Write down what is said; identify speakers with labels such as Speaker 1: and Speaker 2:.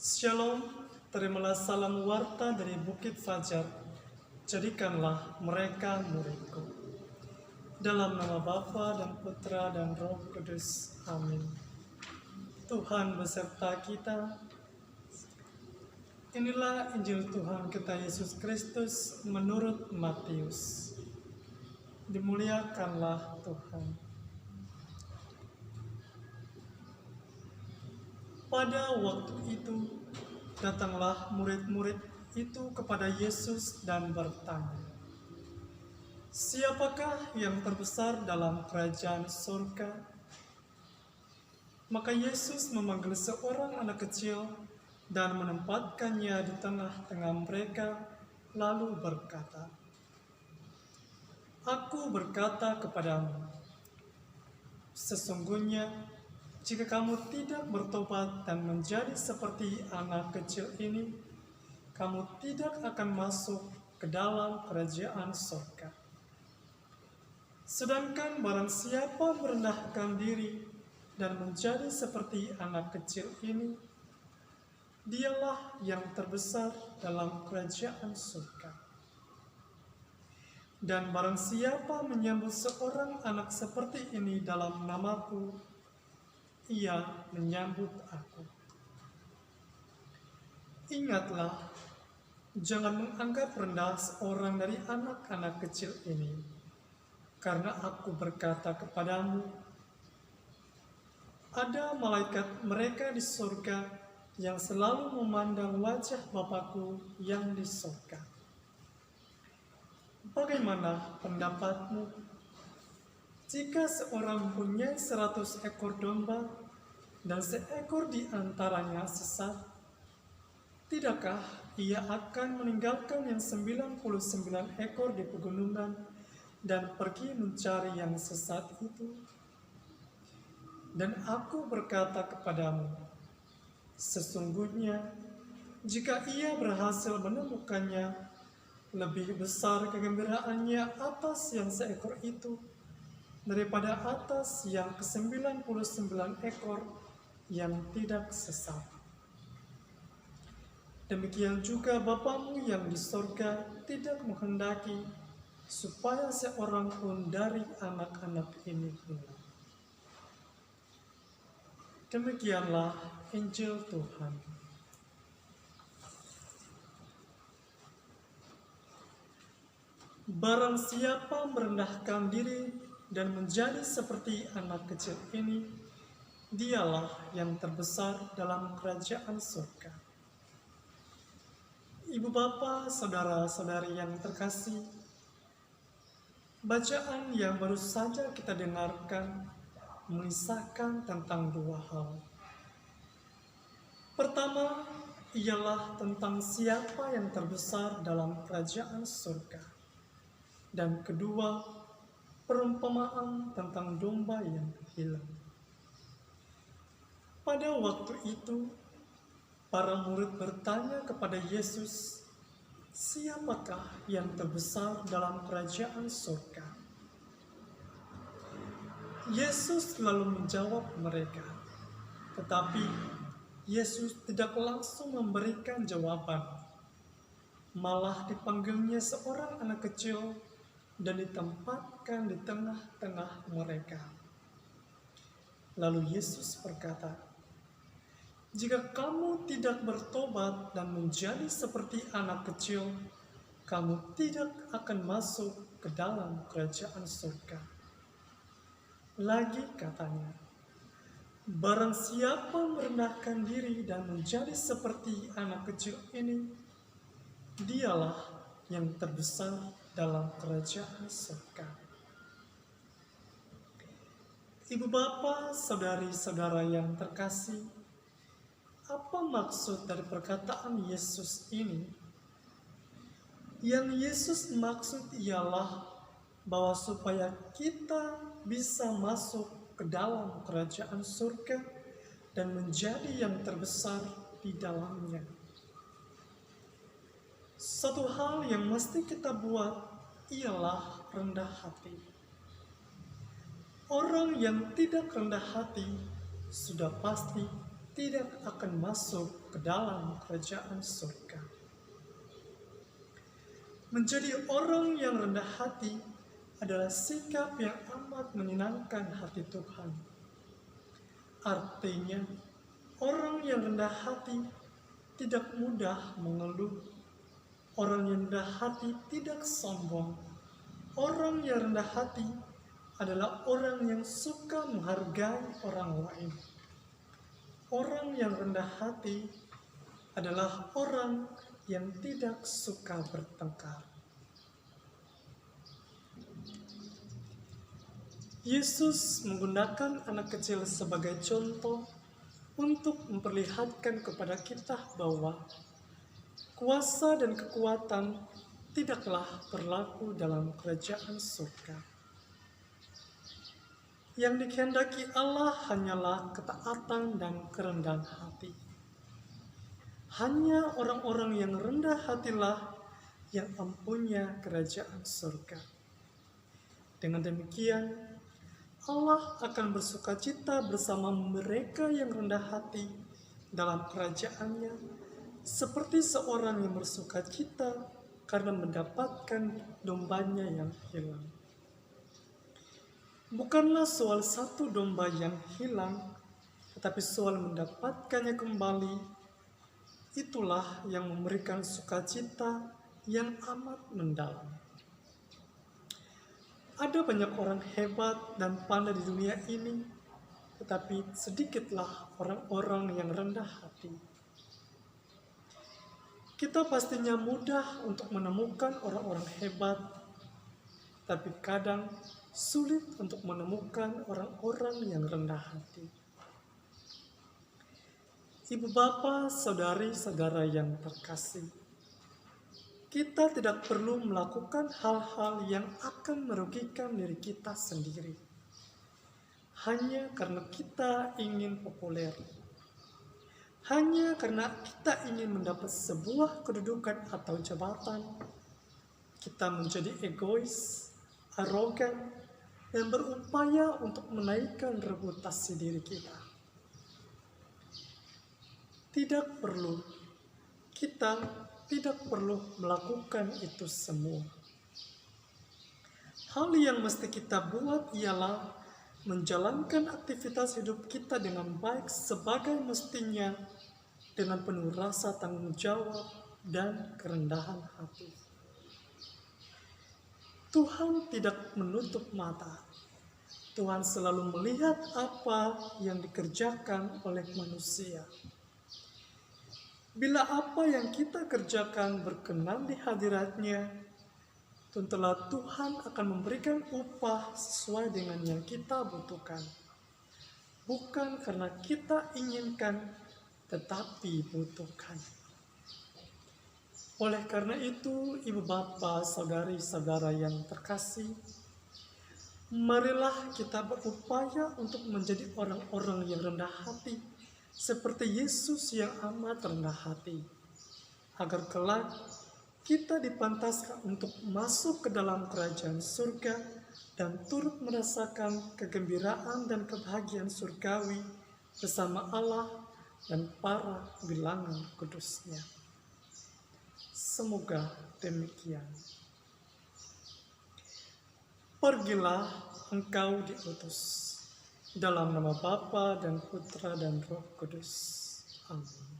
Speaker 1: Shalom, terimalah salam warta dari Bukit Fajar. Jadikanlah mereka muridku. Dalam nama Bapa dan Putra dan Roh Kudus. Amin. Tuhan beserta kita. Inilah Injil Tuhan kita Yesus Kristus menurut Matius. Dimuliakanlah Tuhan. Pada waktu itu, datanglah murid-murid itu kepada Yesus dan bertanya, "Siapakah yang terbesar dalam kerajaan surga?" Maka Yesus memanggil seorang anak kecil dan menempatkannya di tengah-tengah mereka, lalu berkata, "Aku berkata kepadamu, sesungguhnya jika kamu tidak bertobat dan menjadi seperti anak kecil ini, kamu tidak akan masuk ke dalam kerajaan surga. Sedangkan barang siapa merendahkan diri dan menjadi seperti anak kecil ini, dialah yang terbesar dalam kerajaan surga. Dan barang siapa menyambut seorang anak seperti ini dalam namaku, ia menyambut aku. Ingatlah, jangan menganggap rendah seorang dari anak-anak kecil ini, karena aku berkata kepadamu, ada malaikat mereka di surga yang selalu memandang wajah Bapakku yang di surga. Bagaimana pendapatmu? Jika seorang mempunyai 100 ekor domba dan seekor di antaranya sesat, tidakkah ia akan meninggalkan yang 99 ekor di pegunungan dan pergi mencari yang sesat itu? Dan aku berkata kepadamu, sesungguhnya jika ia berhasil menemukannya, lebih besar kegembiraannya atas yang seekor itu daripada atas yang ke-99 ekor yang tidak sesat. Demikian juga Bapamu yang di sorga tidak menghendaki supaya seorang pun dari anak-anak ini hilang. Demikianlah Injil Tuhan. Barang siapa merendahkan diri dan menjadi seperti anak kecil ini, dialah yang terbesar dalam kerajaan surga. Ibu bapa, saudara-saudari yang terkasih, bacaan yang baru saja kita dengarkan mengisahkan tentang dua hal. Pertama, ialah tentang siapa yang terbesar dalam kerajaan surga. Dan kedua, perumpamaan tentang domba yang hilang. Pada waktu itu, para murid bertanya kepada Yesus, siapakah yang terbesar dalam kerajaan surga? Yesus lalu menjawab mereka, tetapi Yesus tidak langsung memberikan jawaban. Malah dipanggilnya seorang anak kecil dan ditempatkan di tengah-tengah mereka. Lalu Yesus berkata, "Jika kamu tidak bertobat dan menjadi seperti anak kecil, kamu tidak akan masuk ke dalam kerajaan surga." Lagi katanya, "Barang siapa merendahkan diri dan menjadi seperti anak kecil ini, dialah yang terbesar dalam kerajaan surga." Ibu bapa, saudari-saudara yang terkasih, apa maksud dari perkataan Yesus ini? Yang Yesus maksud ialah bahwa supaya kita bisa masuk ke dalam kerajaan surga dan menjadi yang terbesar di dalamnya. Satu hal yang mesti kita buat ialah rendah hati. Orang yang tidak rendah hati sudah pasti tidak akan masuk ke dalam kerajaan surga. Menjadi orang yang rendah hati adalah sikap yang amat menyenangkan hati Tuhan. Artinya, orang yang rendah hati tidak mudah mengeluh. Orang yang rendah hati tidak sombong. Orang yang rendah hati adalah orang yang suka menghargai orang lain. Orang yang rendah hati adalah orang yang tidak suka bertengkar. Yesus menggunakan anak kecil sebagai contoh untuk memperlihatkan kepada kita bahwa kuasa dan kekuatan tidaklah berlaku dalam kerajaan surga. Yang dikehendaki Allah hanyalah ketaatan dan kerendahan hati. Hanya orang-orang yang rendah hatilah yang mempunyai kerajaan surga. Dengan demikian, Allah akan bersukacita bersama mereka yang rendah hati dalam kerajaannya, seperti seorang yang bersukacita karena mendapatkan dombanya yang hilang. Bukanlah soal satu domba yang hilang, tetapi soal mendapatkannya kembali. Itulah yang memberikan sukacita yang amat mendalam. Ada banyak orang hebat dan pandai di dunia ini, tetapi sedikitlah orang-orang yang rendah hati. Kita pastinya mudah untuk menemukan orang-orang hebat, tapi kadang sulit untuk menemukan orang-orang yang rendah hati. Ibu bapa, saudari-saudara yang terkasih, kita tidak perlu melakukan hal-hal yang akan merugikan diri kita sendiri hanya karena kita ingin populer, hanya karena kita ingin mendapat sebuah kedudukan atau jabatan. Kita menjadi egois, arogan, dan berupaya untuk menaikkan reputasi diri kita. Kita tidak perlu melakukan itu semua. Hal yang mesti kita buat ialah menjalankan aktivitas hidup kita dengan baik sebagai mestinya, dengan penuh rasa tanggung jawab dan kerendahan hati. Tuhan tidak menutup mata. Tuhan selalu melihat apa yang dikerjakan oleh manusia. Bila apa yang kita kerjakan berkenan di hadirat-Nya, tentulah Tuhan akan memberikan upah sesuai dengan yang kita butuhkan. Bukan karena kita inginkan, tetapi butuhkan. Oleh karena itu, ibu bapa, saudari-saudara yang terkasih, marilah kita berupaya untuk menjadi orang-orang yang rendah hati, seperti Yesus yang amat rendah hati, agar kelak kita dipantaskan untuk masuk ke dalam kerajaan surga dan turut merasakan kegembiraan dan kebahagiaan surgawi bersama Allah dan para bilangan kudus-Nya. Semoga demikian. Pergilah, engkau diutus. Dalam nama Bapa dan Putra dan Roh Kudus. Amin.